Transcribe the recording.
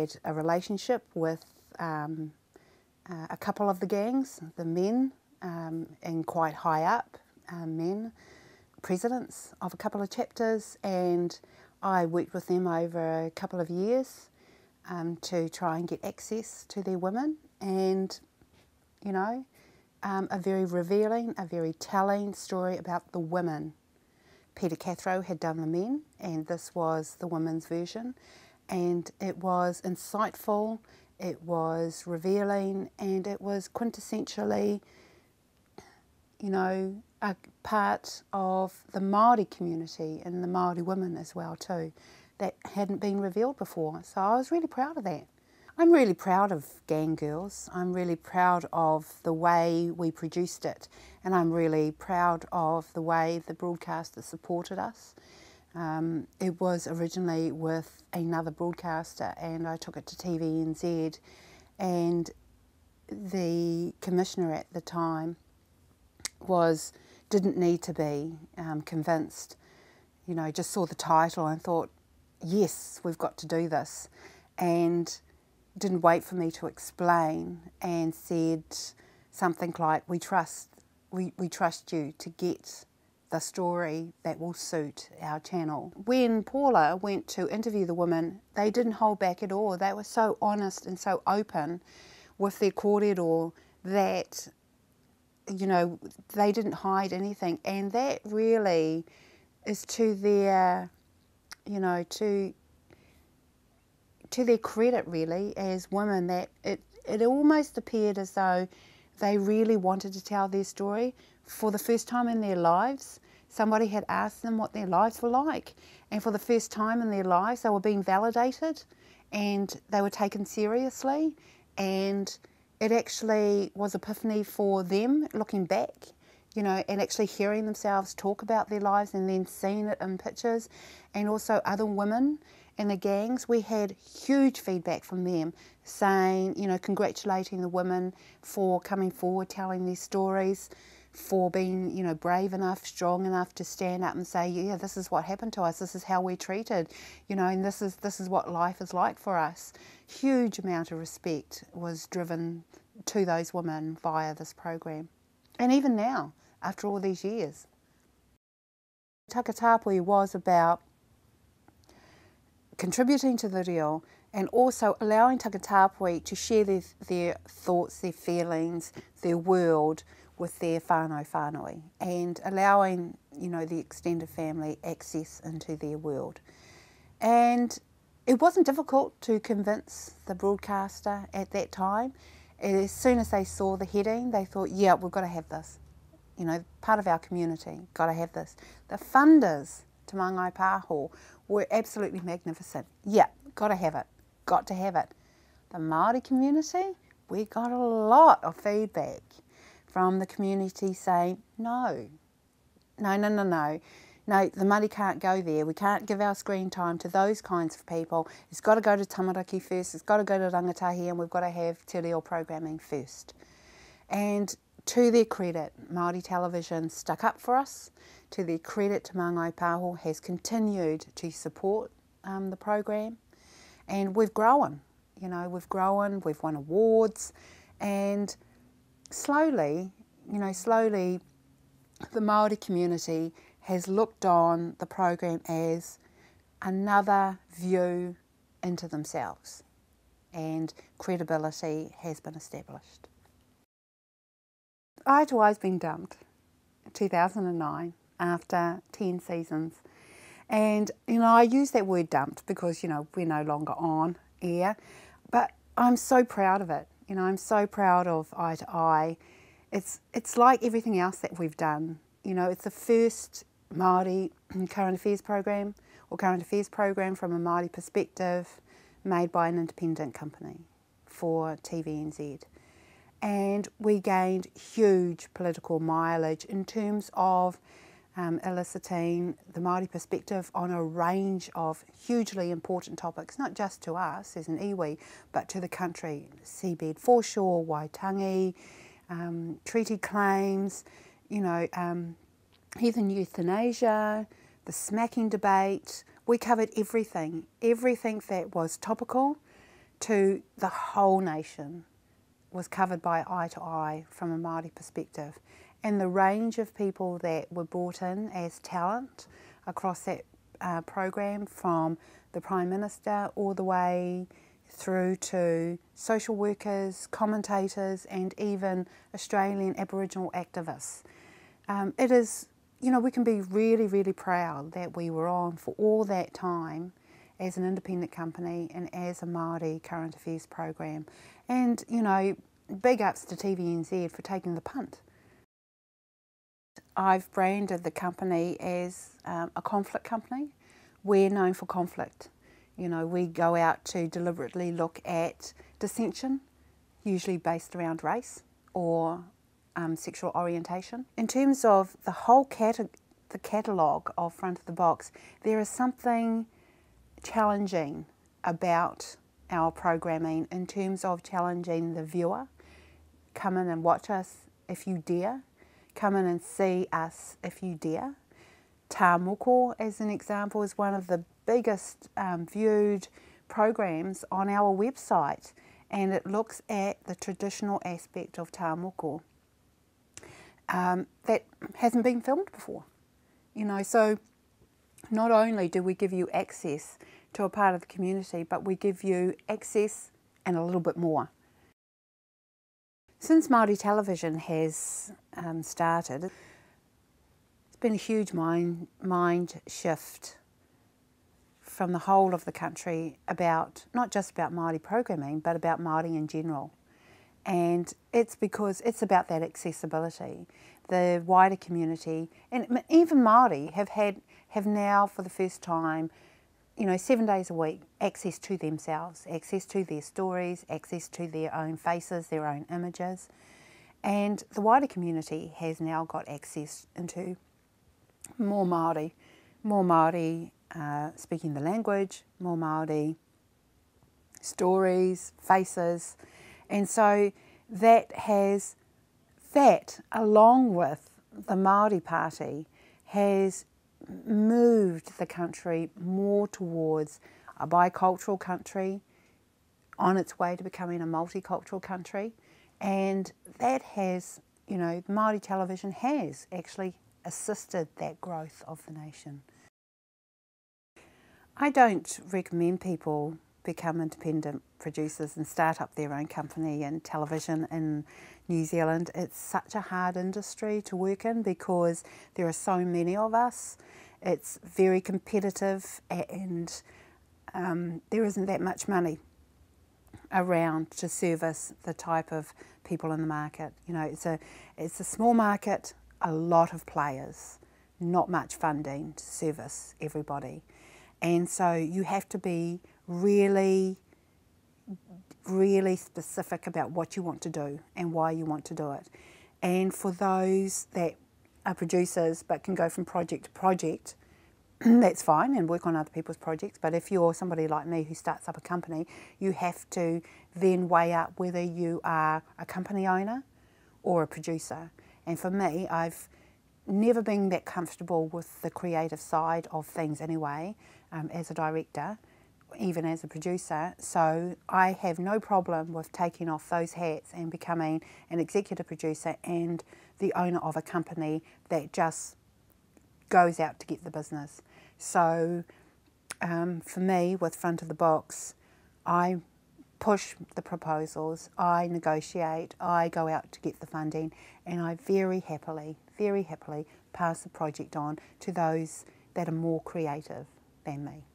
had a relationship with a couple of the gangs, the men, and quite high up men, presidents of a couple of chapters, and I worked with them over a couple of years to try and get access to their women, and you know, a very revealing, a very telling story about the women. Peter Cathro had done the men, and this was the women's version, and it was insightful, it was revealing, and it was quintessentially, you know, a part of the Maori community and the Maori women as well too, that hadn't been revealed before. So I was really proud of that. I'm really proud of Gang Girls. I'm really proud of the way we produced it, and I'm really proud of the way the broadcaster supported us. It was originally with another broadcaster, and I took it to TVNZ, and the commissioner at the time didn't need to be convinced. You know, just saw the title and thought, yes, we've got to do this, and didn't wait for me to explain, and said something like, we trust you to get the story that will suit our channel. When Paula went to interview the women, they didn't hold back at all. They were so honest and so open with their kōrero that, you know, they didn't hide anything, and that really is to their, you know, to their credit really as women, that it almost appeared as though they really wanted to tell their story. For the first time in their lives, somebody had asked them what their lives were like, and for the first time in their lives they were being validated and they were taken seriously, and it actually was epiphany for them looking back, you know, and actually hearing themselves talk about their lives and then seeing it in pictures. And also other women in the gangs, we had huge feedback from them saying, you know, congratulating the women for coming forward, telling their stories, for being, you know, brave enough, strong enough to stand up and say, yeah, this is what happened to us, this is how we're treated, you know, and this is what life is like for us. Huge amount of respect was driven to those women via this program. And even now, after all these years. Takataapui was about contributing to the reo and also allowing Takataapui to share their thoughts, their feelings, their world with their whānau, and allowing, you know, the extended family access into their world. And it wasn't difficult to convince the broadcaster at that time. As soon as they saw the heading, they thought, yeah, we've got to have this. You know, part of our community, got to have this. The funders, Te Māngai Pāho, were absolutely magnificent. Yeah, got to have it, got to have it. The Maori community, we got a lot of feedback from the community saying, no, the money can't go there. We can't give our screen time to those kinds of people. It's got to go to tamaraki first, it's got to go to rangatahi, and we've got to have te reo programming first. And to their credit, Maori Television stuck up for us. To their credit, Te Māngai Pāho has continued to support the program, and we've grown. You know, we've grown, we've won awards, and slowly, the Maori community has looked on the program as another view into themselves, and credibility has been established. Eye to Eye's been dumped in 2009 after 10 seasons. And, you know, I use that word dumped because, you know, we're no longer on air, but I'm so proud of it. You know, I'm so proud of Eye to Eye. It's like everything else that we've done. You know, it's the first Māori current affairs program, or current affairs program from a Māori perspective, made by an independent company for TVNZ. And we gained huge political mileage in terms of eliciting the Māori perspective on a range of hugely important topics, not just to us as an iwi, but to the country. Seabed foreshore, Waitangi, treaty claims, you know, heathen euthanasia, the smacking debate. We covered everything that was topical to the whole nation was covered by eye to eye from a Māori perspective. And the range of people that were brought in as talent across that program, from the Prime Minister all the way through to social workers, commentators, and even Australian Aboriginal activists. It is, you know, we can be really, really proud that we were on for all that time as an independent company and as a Māori current affairs program. And, you know, big ups to TVNZ for taking the punt. I've branded the company as a conflict company. We're known for conflict. You know, we go out to deliberately look at dissension, usually based around race or sexual orientation. In terms of the whole catalogue of Front of the Box, there is something challenging about our programming in terms of challenging the viewer. Come in and watch us if you dare. Come in and see us if you dare. Tā Moko, as an example, is one of the biggest viewed programs on our website, and it looks at the traditional aspect of Tā Moko that hasn't been filmed before. You know, so not only do we give you access to a part of the community, but we give you access and a little bit more. Since Maori Television has started, it's been a huge mind shift from the whole of the country about, not just about Māori programming, but about Māori in general. And it's because it's about that accessibility. The wider community, and even Māori, have now for the first time, you know, 7 days a week, access to themselves, access to their stories, access to their own faces, their own images. And the wider community has now got access into more Māori speaking the language, more Māori stories, faces. And so that, along with the Māori Party, has moved the country more towards a bicultural country, on its way to becoming a multicultural country. And that has, you know, Māori Television has actually assisted that growth of the nation. I don't recommend people become independent producers and start up their own company in television in New Zealand. It's such a hard industry to work in because there are so many of us. It's very competitive, and there isn't that much money around to service the type of people in the market. You know, it's a small market, a lot of players, not much funding to service everybody. And so you have to be really, really specific about what you want to do and why you want to do it. And for those that are producers but can go from project to project, that's fine, and work on other people's projects. But if you're somebody like me who starts up a company, you have to then weigh up whether you are a company owner or a producer. And for me, I've never been that comfortable with the creative side of things anyway, as a director, even as a producer. So I have no problem with taking off those hats and becoming an executive producer and the owner of a company that just goes out to get the business. So for me, with Front of the Box, I push the proposals, I negotiate, I go out to get the funding, and I very happily pass the project on to those that are more creative than me.